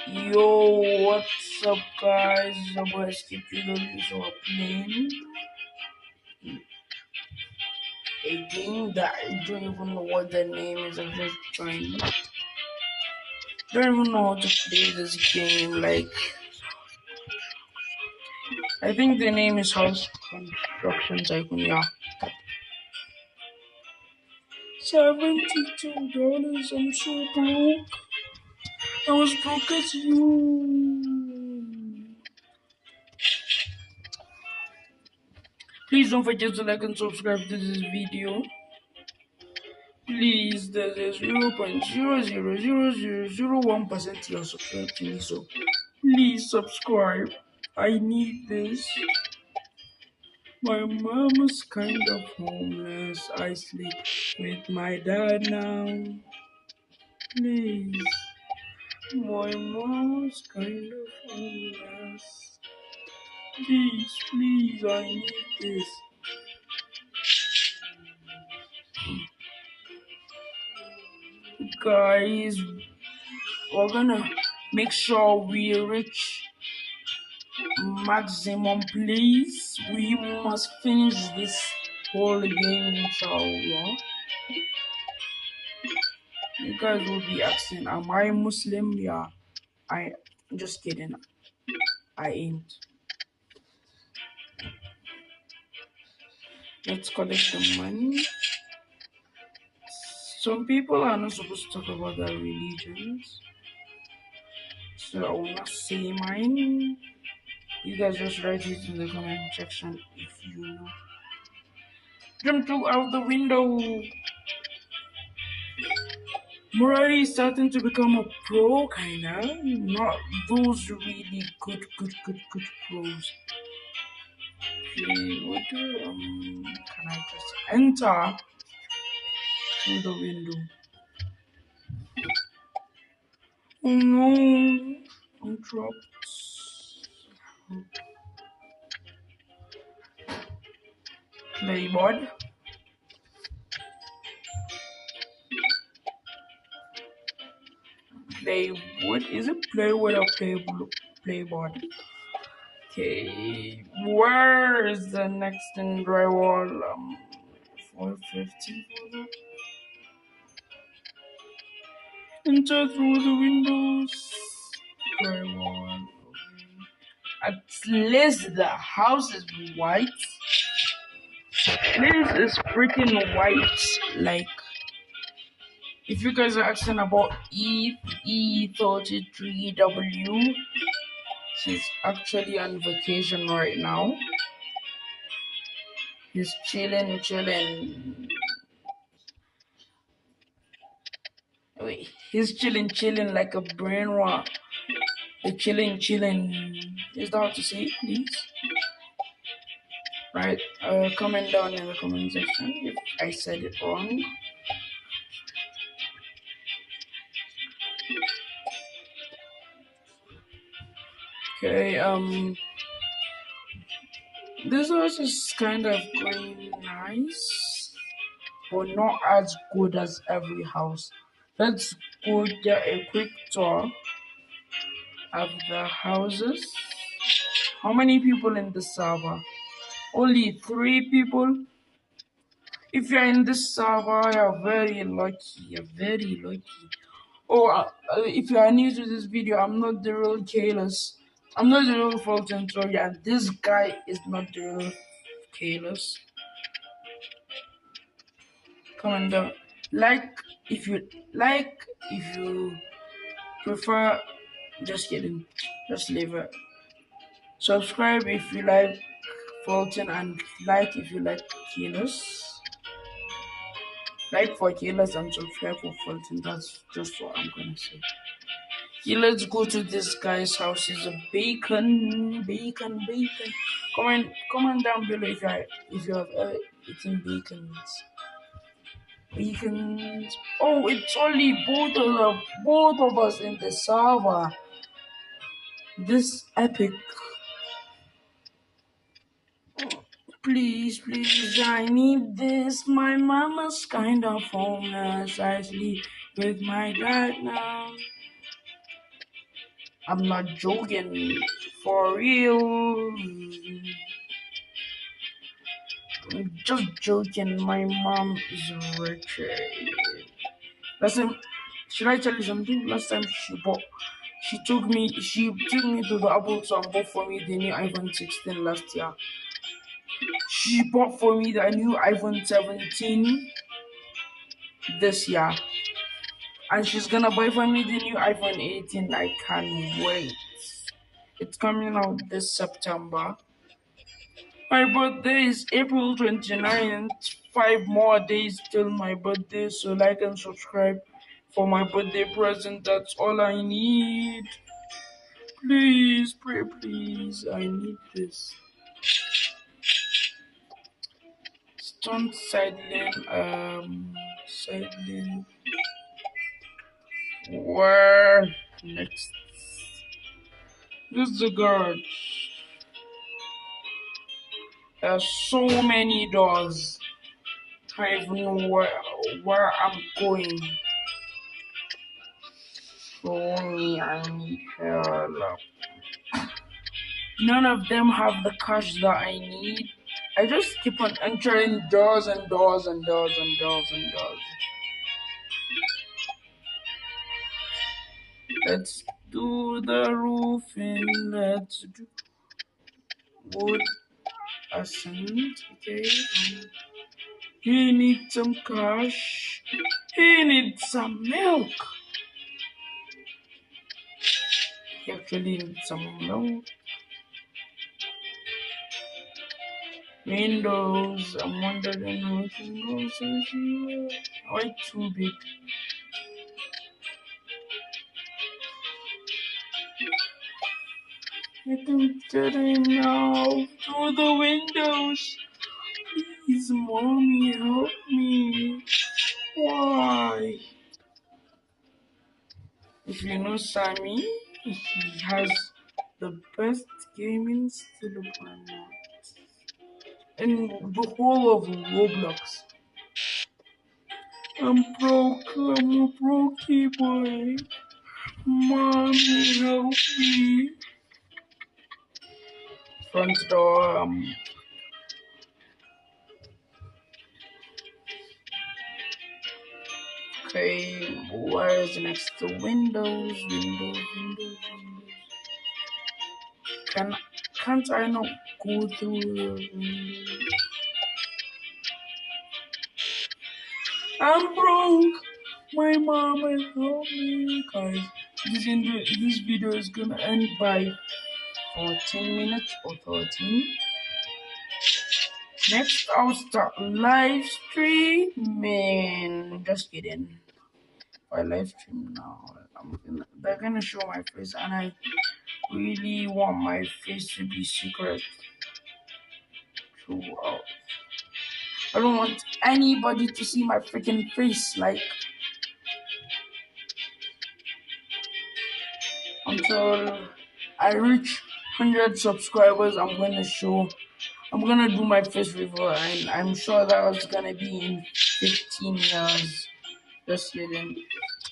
Yo, what's up, guys? I'm gonna skip you the news. So we're playing a game that I don't even know what the name is. I'm just trying. Don't even know how to play this game. Like, I think the name is House Construction Tycoon. Yeah, $72. I'm so broke. I was broke as you. Please don't forget to like and subscribe to this video. Please, there's a 0.0000001% you're subscribed to me, so please subscribe. I need this. My mama's kind of homeless. I sleep with my dad now. Please. My mama's kind of homeless. Please, I need this. Guys, we're gonna make sure we reach maximum plays. We must finish this whole game, inshallah. You guys will be asking, am I Muslim? Yeah, I just kidding. I ain't. Let's collect the money. Some people are not supposed to talk about their religions, so I will not say mine. You guys just write it in the comment section if you know. Jump through out the window. Murari is starting to become a pro, kinda. Not those really good pros. Okay, what can I just enter through the window? Oh no, I'm dropped. Playboard. Playwood? Is it playwood or playboard? Okay, where is the next in drywall? 450 for that. Enter through the windows. Drywall. Okay. At least the house is white. This is freaking white. Like, if you guys are asking about E33W, he's actually on vacation right now. He's chilling. Wait, he's chilling like a brain rot. The chilling. Is that how to say it, please? Right, comment down in the comment section if I said it wrong. Okay, this house is kind of going nice, but not as good as every house. Let's go get a quick tour of the houses. How many people in the server? Only 3 people. If you're in this server, you're very lucky. Oh, if you are new to this video, I'm not the real Kalis. I'm not the real Fulton, sorry, and this guy is not the real Kalis. Comment down. Like if you prefer. Just kidding. Just leave it. Subscribe if you like Fulton, and like if you like Kalis. Like for Kalis and subscribe for Fulton. That's just what I'm gonna say. Yeah, let's go to this guy's house. It's a bacon. Comment down below if you have ever eaten bacons. Oh, it's only both of us in the server. This epic. Please, I need this. My mama's kind of homeless. I sleep with my dad now. I'm not joking. For real. I'm just joking. My mom is rich. Last time, should I tell you something? Last time she took me to the Apple store and bought for me the new iPhone 16 last year. She bought for me the new iPhone 17 this year. And she's gonna buy for me the new iPhone 18. I can't wait. It's coming out this September. My birthday is April 29th. 5 more days till my birthday, so like and subscribe for my birthday present. That's all I need. Please, pray, please. I need this. Stunt sideline. Where next? This is the garage. There's so many doors. I don't even know where I'm going. Show me, I need help. None of them have the cash that I need. I just keep on entering doors and doors and doors and doors and doors. Let's do the roofing. Let's do wood ascent. Okay. He needs some cash. He needs some milk. He actually needs some milk. Windows. I'm wondering how it goes here. Why too big? I don't get him now. Through the windows. Please, mommy, help me. Why? If you know Sammy, he has the best gaming setup in the whole of Roblox. I'm broke. I'm a brokey boy. Mommy, help me. Front door. Okay, where is next to Windows? Can't I not go through the windows? I'm broke. My mama help me, guys. This video is gonna end by 14 minutes or 13. Next, I'll start live streaming. Just kidding. I live stream now. They're gonna show my face, and I really want my face to be secret. So I don't want anybody to see my freaking face. Like until I reach 100 subscribers, I'm gonna do my face reveal, and I'm sure that was gonna be in 15 years. Just kidding.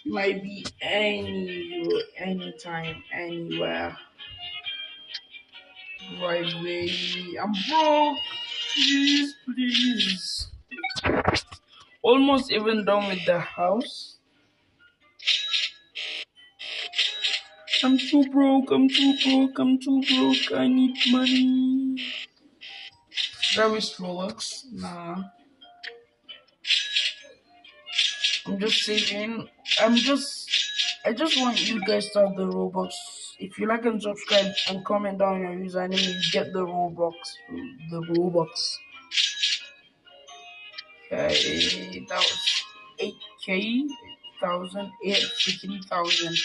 It might be anytime, anywhere. Right way. I'm broke. Please. Almost even done with the house. I'm too broke. I need money. That is Rolex. Nah. I'm just saving. I just want you guys to have the Robux. If you like and subscribe and comment down your username, you get the Robux. Okay, that was 8k, 15,000.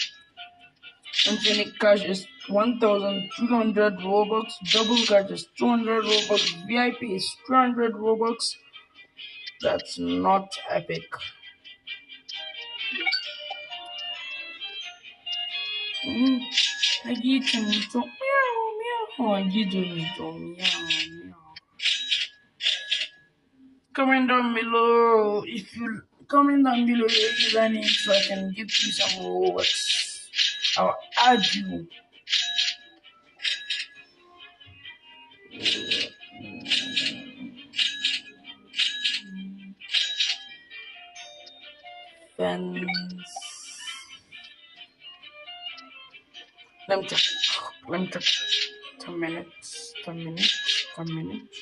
Infinite cash is 1,200 Robux. Double cash is 200 Robux. VIP is 200 Robux. That's not epic. I get to meow. I get to meow. Comment down below if you comment down below your username so I can give you some Robux. I'll add you. Fence. Let me check. Let me check. 10 minutes. 10 minutes. 10 minutes.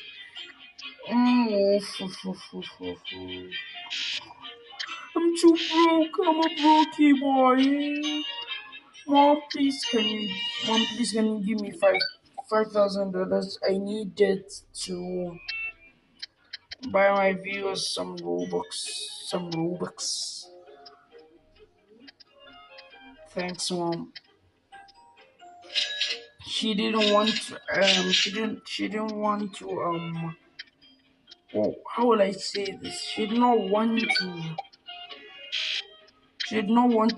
I'm too broke. I'm a brokey boy. Mom, please can you give me $5,000? I need it to buy my viewers some Robux. Some Robux. Thanks, Mom. She didn't want to, she didn't want to, oh, how will I say this? She did not want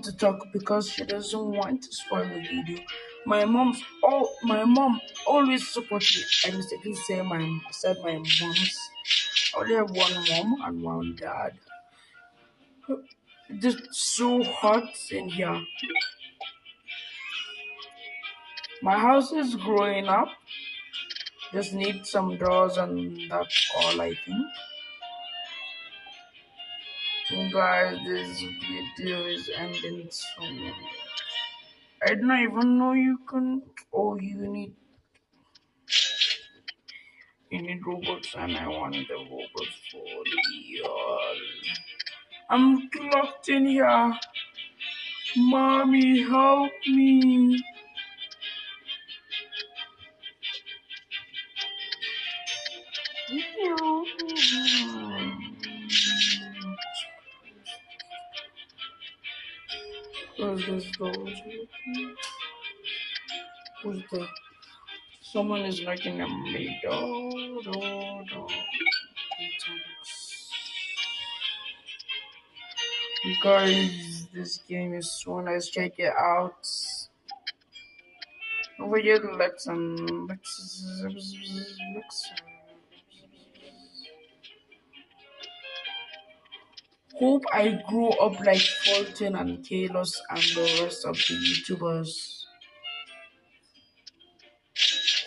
to talk because she doesn't want to spoil the video. My mom always supports me. I mistakenly said my mom's. I only have one mom and one dad. It's just so hot in here. My house is growing up. Just need some doors and that's all I think. Guys, this video is ending soon. I don't even know you can. Oh, you need robots, and I want the robots for real. I'm locked in here. Mommy, help me. Where's this door? Who's there? Someone is knocking at my door. Guys, this game is so nice. Check it out. Over here, Hope I grow up like Fulton and Kalos and the rest of the YouTubers.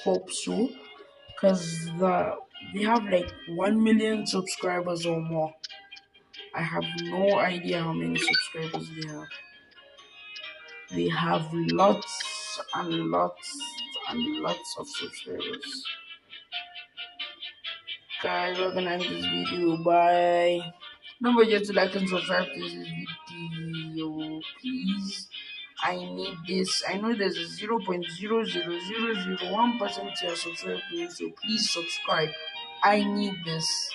Hope so, because they have like 1 million subscribers or more. I have no idea how many subscribers they have. They have lots and lots and lots of subscribers. Guys, we're gonna end this video. Bye. Don't forget to like and subscribe to this video, please. I need this. I know there's a 0.00001% to your subscribe, so please subscribe. I need this.